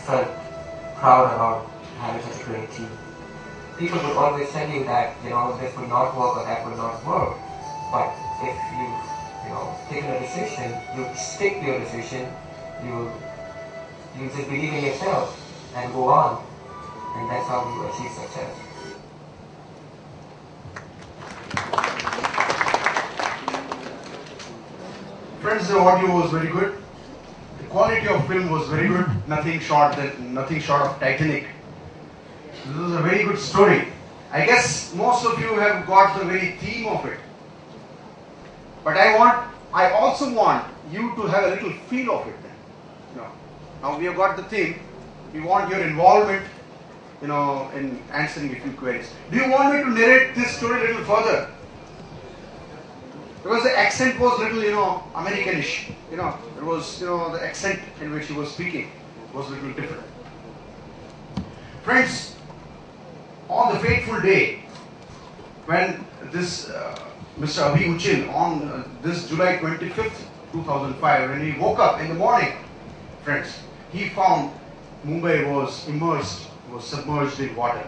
felt proud about having such a great team. People would always tell you that, this would not work or that would not work. But if you've taken a decision, you stick to your decision, you just believe in yourself and go on. And that's how you achieve success. Friends, the audio was very good. The quality of film was very good. Nothing short of Titanic. This was a very good story. I guess most of you have got the very theme of it. But I also want you to have a little feel of it then. Now we have got the theme. We want your involvement, in answering a few queries. Do you want me to narrate this story a little further? Because the accent was little, Americanish. There was, the accent in which he was speaking was a little different. Friends, on the fateful day when this Mr. Abhi Uchil, on this July 25th, 2005, when he woke up in the morning, friends, he found Mumbai was submerged in water.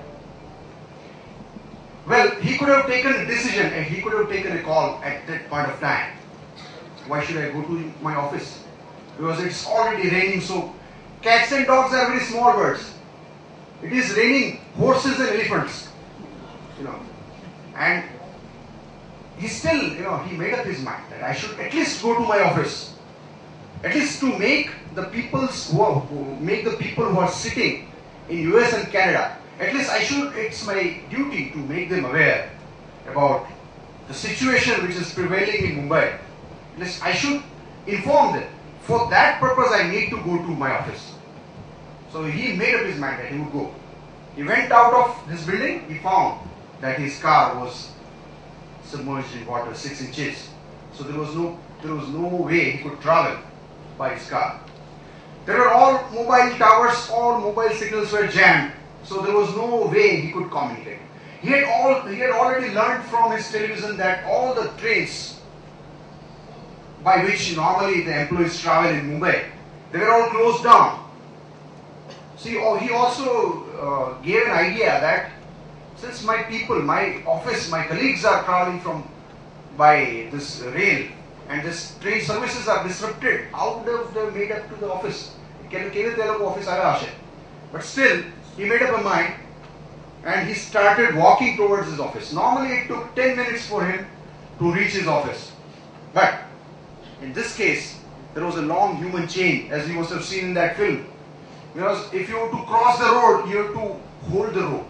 Well, he could have taken a decision and he could have taken a call at that point of time. Why should I go to my office? Because it's already raining, so cats and dogs are very small birds. It is raining horses and elephants, and he still, he made up his mind that I should at least go to my office, at least to make the people who are sitting in US and Canada, at least it's my duty to make them aware about the situation which is prevailing in Mumbai. At least I should inform them. For that purpose, I need to go to my office. So he made up his mind that he would go. He went out of his building, he found that his car was submerged in water 6 inches. So there was no way he could travel by his car. There were all mobile towers, all mobile signals were jammed. So there was no way he could communicate. He had already learned from his television that all the trains by which normally the employees travel in Mumbai, they were all closed down. See, he also gave an idea that since my people, my office, my colleagues are traveling by this rail and this train services are disrupted, how would have they made up to the office? But still, he made up a mind and he started walking towards his office. Normally it took 10 minutes for him to reach his office. But in this case, there was a long human chain, as you must have seen in that film. Because if you were to cross the road, you have to hold the rope.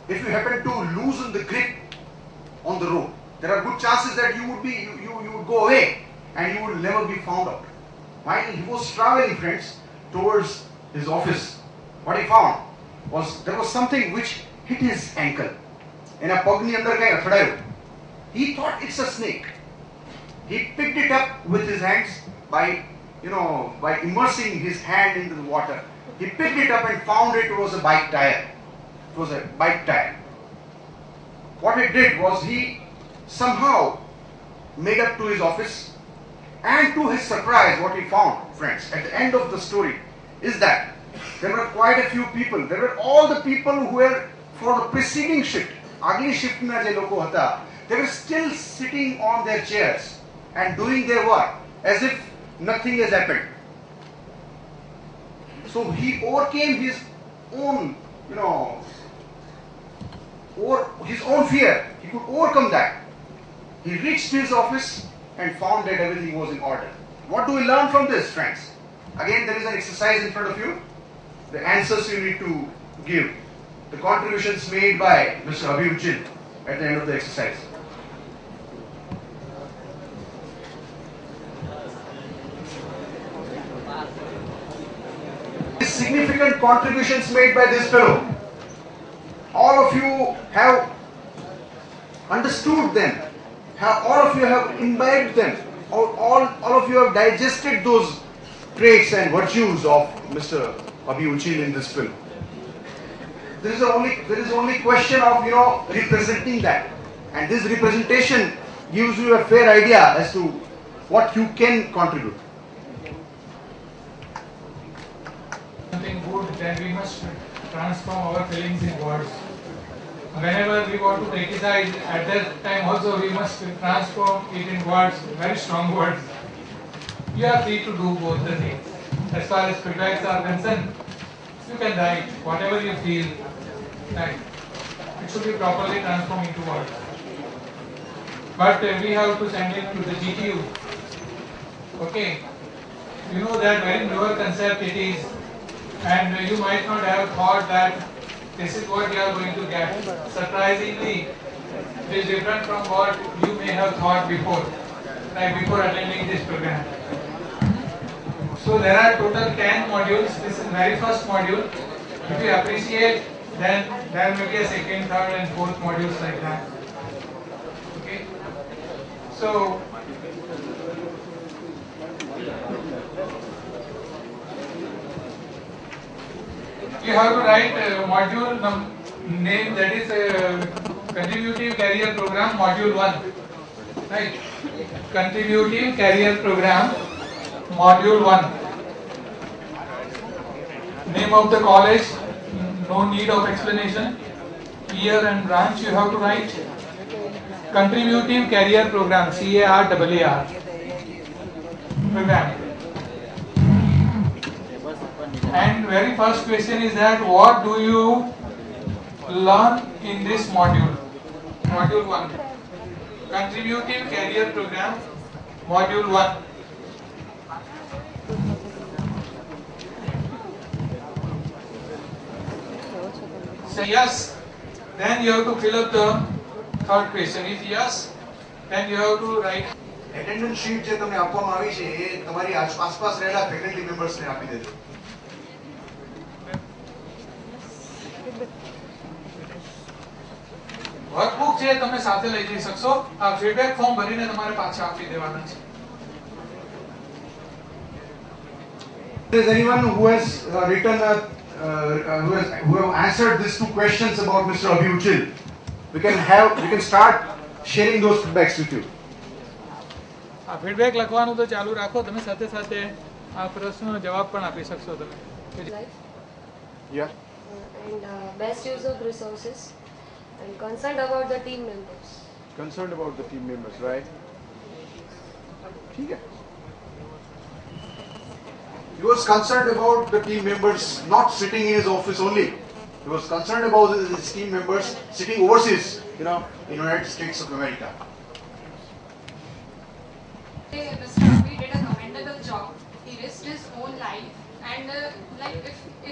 If you happen to loosen the grip on the rope, there are good chances that you would go away and you would never be found out. While he was traveling, friends, towards his office, what he found was there was something which hit his ankle. He thought it's a snake. He picked it up with his hands by immersing his hand into the water. He picked it up and found it was a bike tire. It was a bike tire. What he did was he somehow made up to his office, and to his surprise, what he found, friends, at the end of the story is that there were quite a few people. There were all the people who were for the preceding shift. Agli shift mein je loko hata, they were still sitting on their chairs and doing their work as if nothing has happened. So he overcame his own, his own fear. He could overcome that. He reached his office and found that everything was in order. What do we learn from this, friends? Again, there is an exercise in front of you. The answers you need to give. The contributions made by Mr. Abhi Uchil at the end of the exercise. Significant contributions made by this fellow. All of you have understood them. All of you have imbibed them. All of you have digested those traits and virtues of Mr. Abhi Uchil in this film. There is only question of representing that, and this representation gives you a fair idea as to what you can contribute. then we must transform our feelings in words. Whenever we want to criticize, at that time also we must transform it in words, very strong words. You are free to do both the things. As far as feedbacks are concerned, you can write whatever you feel. Right. It should be properly transformed into words. But we have to send it to the GTU. Okay. You know that very newer concept it is, and you might not have thought that this is what you are going to get. Surprisingly, it is different from what you may have thought before, like before attending this program. So there are total 10 modules. This is very first module. If you appreciate, then there may be a second, third and fourth modules like that. Okay. So you have to write module name, that is Contributive Career Program Module 1. Right? Contributive Career Program Module 1. Name of the college, no need of explanation. Year and branch you have to write. Contributive Career Program, CARER program. And very first question is that what do you learn in this module? Module 1. Contributive Career Program, Module 1. Say yes, then you have to fill up the third question. If yes, then you have to write. Attendance sheet જે તમને આપવામાં આવી છે એ તમારી આસપાસ રહેલા faculty મેમ્બર્સને આપી દેજો. વર્કબુક છે તમે સાથે લઈ જઈ શકશો. આ ફીડબેક ફોર્મ ભરીને તમારે પાછા આપી દેવાના છે. There is anyone who has written who have answered these two questions about Mr. Abhi Uchil? We can start sharing those feedbacks with you. આ ફીડબેક લખવાનું તો ચાલુ રાખો, તમે સાથે સાથે આ પ્રશ્નનો જવાબ પણ આપી શકશો તમે. Yeah. And best use of resources and concerned about the team members. Concerned about the team members, right? ठीक है. He was concerned about the team members not sitting in his office only. He was concerned about his team members sitting overseas, in United States of America. Mr. Abhi did a commendable job. He risked his own life, and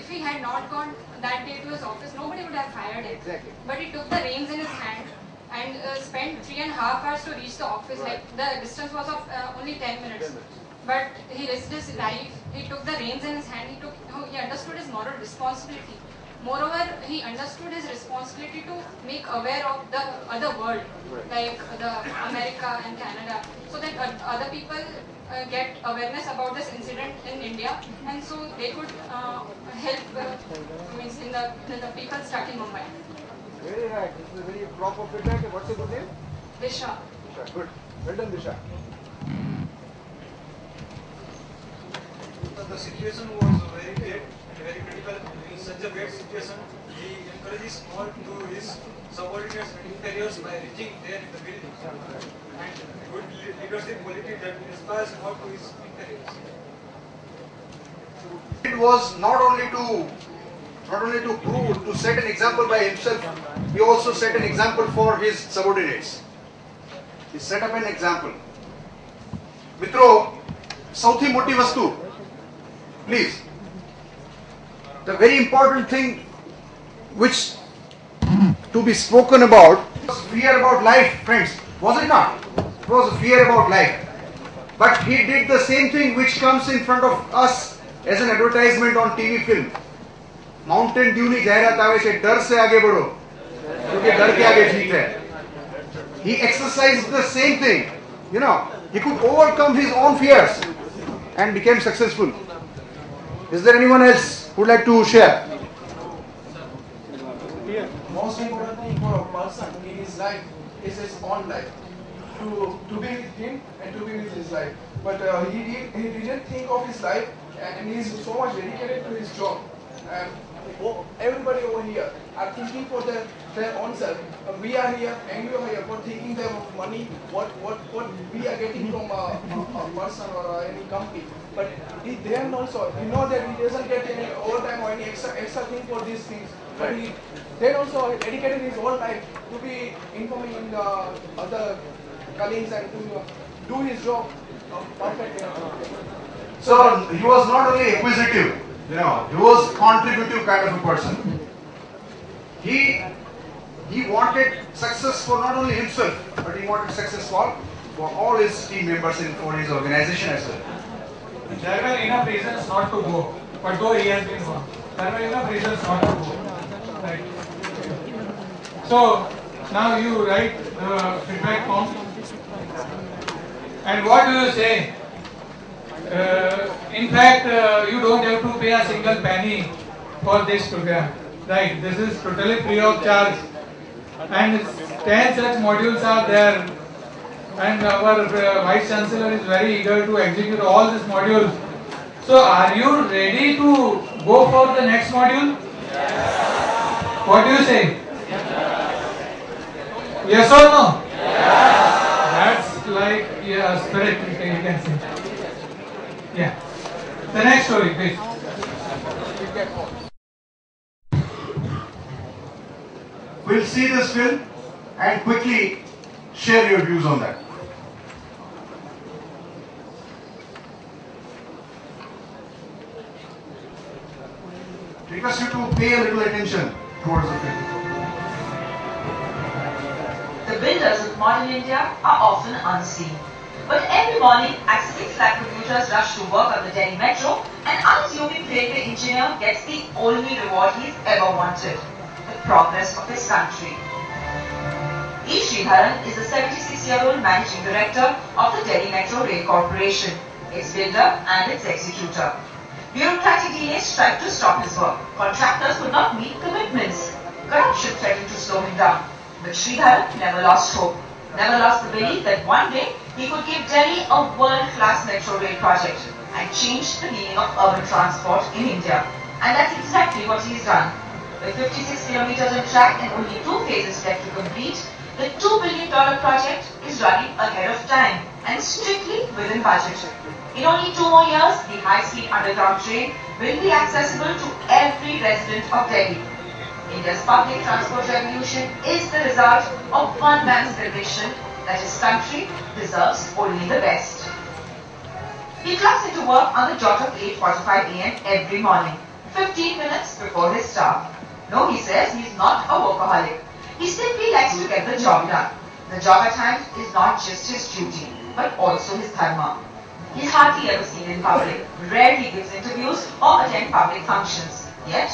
if he had not gone that day to his office, nobody would have fired him. Exactly. But he took the reins in his hand and spent 3.5 hours to reach the office. Right. Like the distance was of only 10 minutes. But he risked his life. He took the reins in his hand. He understood his moral responsibility. Moreover, he understood his responsibility to make aware of the other world, like the America and Canada, so that other people get awareness about this incident in India, and so they could help in the people stuck in Mumbai. Very right. This is a very proper feedback. What's your good name? Disha. Disha. Good. Well done, Disha. The situation was very bad and very critical. In such a bad situation, he encourages all to his subordinates and inferiors by reaching there in the building. And good leadership quality that inspires all to his inferiors. It was not only to prove, to set an example by himself, he also set an example for his subordinates. He set up an example. મિત્રો, સૌથી મોટી વસ્તુ, please, the very important thing which to be spoken about was fear about life, friends. Was it not? It was a fear about life. But he did the same thing which comes in front of us as an advertisement on TV film. Mountain Dew ની જાહેરાત આવે છે, ડર से आगे बढ़ो क्योंकि डर के आगे जीत है. He exercised the same thing. He could overcome his own fears and became successful. Is there anyone else who would like to share? Most important thing for a person in his life is his own life. To be with him and to be with his life. But he didn't think of his life, and he is so much dedicated to his job. everybody over here are thinking for their own self. We are here and you are here for thinking them of money, what we are getting from a person or any company. But then also, you know that he doesn't get any overtime or any extra thing for these things. But he then also dedicated his whole life to be informing the other colleagues and to do his job perfectly. So he was not only acquisitive, he was contributive kind of a person. He wanted success for not only himself, but he wanted success for all his team members and for his organization as well. There were enough reasons not to go, but though he has been gone, there were enough reasons not to go. Right. So now you write the feedback form. And what do you say? In fact, you don't have to pay a single penny for this program. Right, this is totally free of charge. And 10 such modules are there. And our Vice Chancellor is very eager to execute all these modules. So are you ready to go for the next module? Yes. What do you say? Yes or no? Yes. That's like spirit, you can say. Yeah. The next story, please. We'll see this film and quickly share your views on that. Request you to pay a little attention towards the film. The builders of modern India are often unseen. But every morning, as 6 lakh commuters rush to work on the Delhi Metro, an unassuming railway engineer gets the only reward he's ever wanted: the progress of his country. E. Sridharan is the 76-year-old managing director of the Delhi Metro Rail Corporation, its builder and its executor. Bureaucratic delays tried to stop his work. Contractors could not meet commitments. Corruption threatened to slow him down. But Sridharan never lost hope, never lost the belief that one day he could give Delhi a world-class metro rail project and change the meaning of urban transport in India. And that's exactly what he's done. With 56 kilometers on track and only 2 phases left to complete, the $2 billion project is running ahead of time and strictly within budget. In only 2 more years, the high-speed underground train will be accessible to every resident of Delhi. India's public transport revolution is the result of one man's conviction that his country deserves only the best. He clocks into work on the dot of 8:45 a.m. every morning, 15 minutes before his start. No, he says he's not a workaholic. He simply likes to get the job done. The job at hand is not just his duty, but also his dharma. He's hardly ever seen in public, rarely gives interviews or attend public functions. Yet,